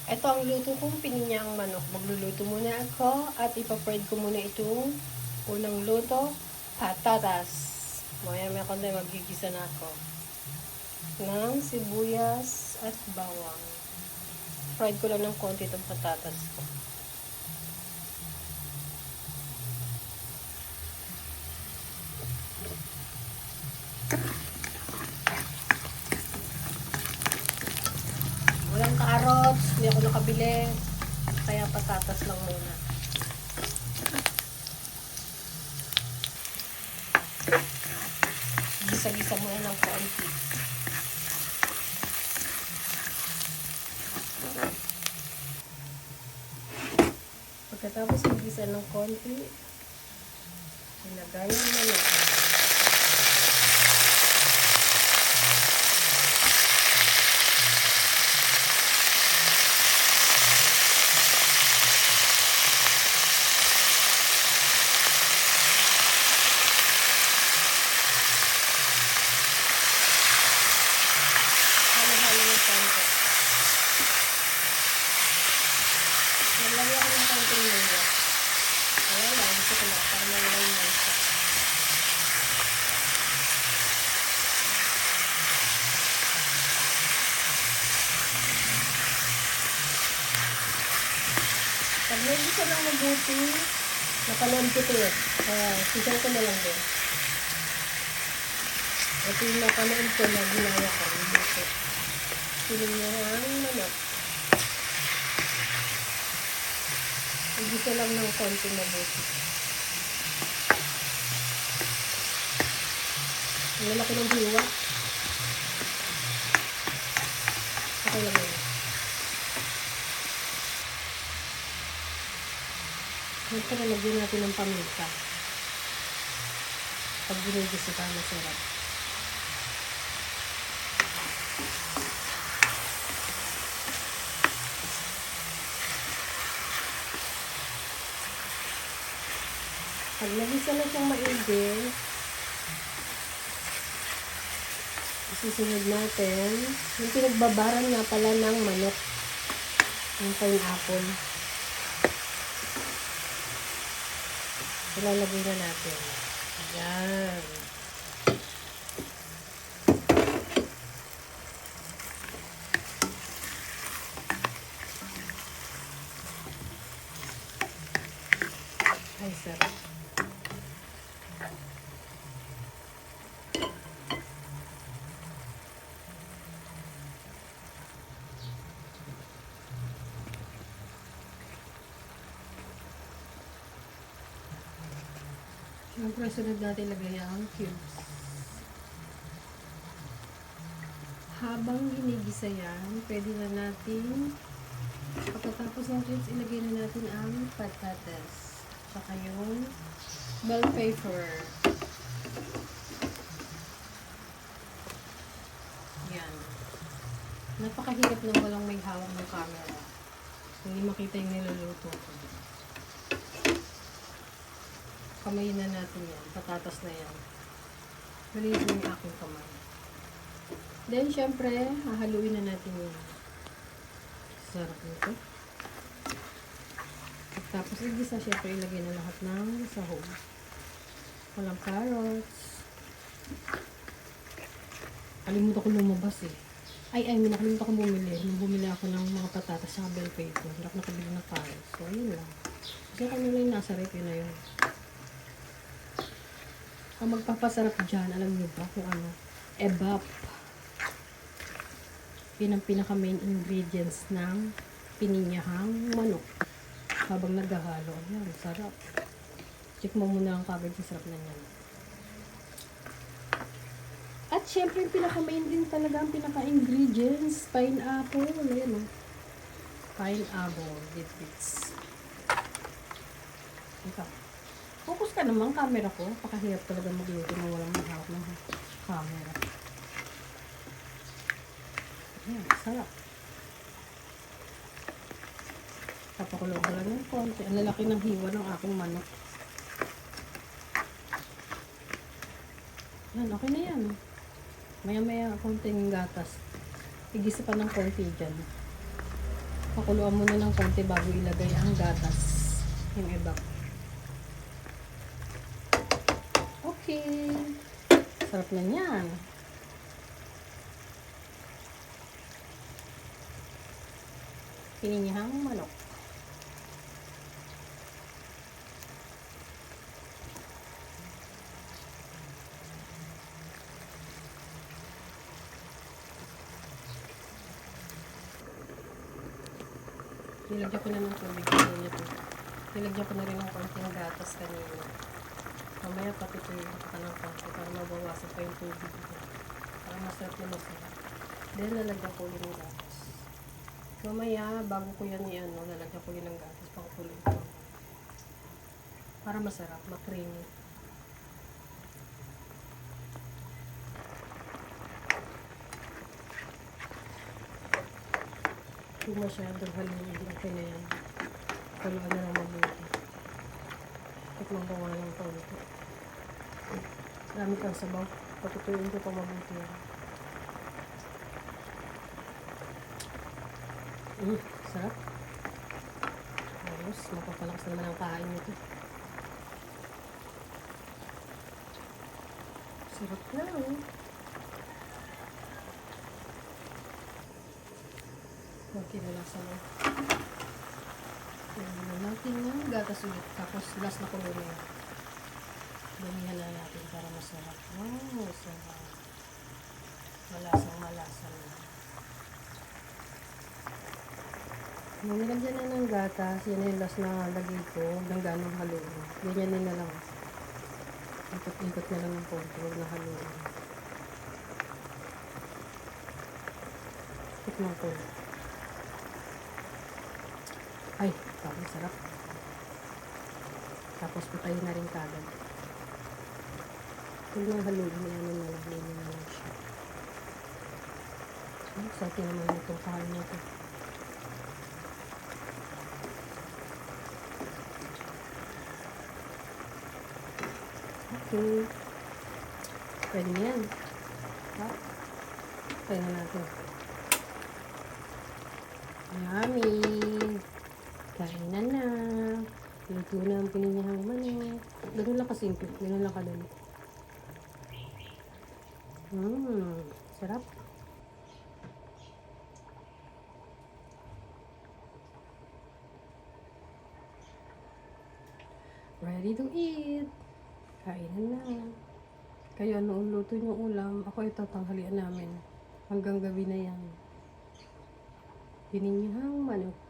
Ito ang luto kong pininyang manok. Magluluto muna ako at ipa-fried ko muna itong unang luto, patatas. Maya konti magigisa na ako ng sibuyas at bawang. Fried ko lang ng konti itong patatas ko. Walang carrots, hindi ako nakabili. Kaya patatas lang muna. Gisa-gisa muna ng konti. Pagkatapos magisa ng konti, ilagay ang manok. Halo-halo ng konti. Nalagyan ko ng konting luya. Ayan lang, gusto ko na para malay na siya. Pag may gusto lang mabuti, napanood ko ito eh. Susan ko na lang din. Ito yung napanood ko na ginaya ko. Piling niya ang manok. Gusto lang ng konting mabuti. Ang lalaki ng hiwa. Okay lang yun. Ito na lagyan natin ng paminta. Pag ginigisa pa, masarap. Pag nagisa na siyang maigi, isusunod natin yung pinagbabaran nga pala ng manok, yung pineapple. Ilalagay na natin. Ayan. Ay, sarap. Siyempre, sunod natin lagay ang cubes. Habang ginigisa yan, pwede na natin, pagkatapos ng cubes, ilagay na natin ang patatas. Tsaka yung bell pepper. Yan. Napakahirap nang walang may hawak ng camera. Hindi makita yung niluluto ko. Kamayin na natin yan. Patatas na yan. Maliit yung aking kamay. Then, syempre, hahaluin na natin yun. Sarap nito. Tapos, igisa, syempre, ilagay na lahat ng sahog. Walang carrots. Kalimutan ko lumabas eh. Nakalimutan ko bumili. Nung bumili ako ng mga patatas sa bell pepper. Hindi ako nakabili ng carrots. So, ayun lang. Kasi kanila yung nasa rep, yun na yun. Ang magpapasarap dyan, alam niyo ba kung ano? Ebap. Yun ang pinaka main ingredients ng pininyahang manok. Habang naghahalo. Ayan, sarap. Check mo muna ang kagad yung sarap na yan. At syempre, yung pinaka main din talaga ang pinaka ingredients. Pineapple. Ayan o. Pineapple. Bits. Ikaw. Focus ka naman, camera ko. Pakahirap talaga magluto na walang mahawak ng camera. Ayan, sarap. Tapakulo ko lang ng konti. Ang lalaki ng hiwa ng aking manok. Yan, okay na yan. Maya-maya konting gatas. Igisa pa ng konti dyan. Pakuluan muna ng konti bago ilagay ang gatas. Yung iba. Okay. Sarap na yan. Pininyahang manok. Nilagyan ko na ng tubig kanina to. Nilagyan ko na rin ng konting gatas kanina. Mamaya patutulog ka ng konti para mabawasan pa yung tubig. Para masarap na masarap. Then lalagyan ko ulit ng gatas. Mamaya bago ko yan lalagyan ko ulit ng gatas. Pakukuloy ko. Para masarap, ma-creamy. Kung masyadong haluin, okay na yan. Haluan na lang mabuti. Tikman ko nga ng konti. Marami kang sabaw. Patutuyin ko pa mabuti yan. Sarap. Ayos, mapapalakas naman ang kain nito. Sarap na, Okay na lang sa mga. Lagyan natin ng gatas ulit. Tapos last na kulo na yan. Damihan na natin para masarap. Sarap. Malasang-malasa na. Nung nilagyan na ng gatas, yan yung last na lagay ko. Hanggang ganong haluin. Ganyan na lang. Ikot-ikot na lang ng konti. Huwag na haluin. Tikman ko. Ay, parang sarap. Tapos patayin na rin kagad. Huwag nang haluin. Yan na lang siya. Sa atin naman itong kain nito. Okay. Pwede na yan. Pwede na natin. Yummy! Kainan na. Luto na ang pininyahang manok. Ganun lang kasimple. Ganun lang kadali. Sarap. Ready to eat. Kainan na. Kayo, anong luto niyong ulam? Ako ito, tanghalian namin. Hanggang gabi na yan. Pininyahang manok.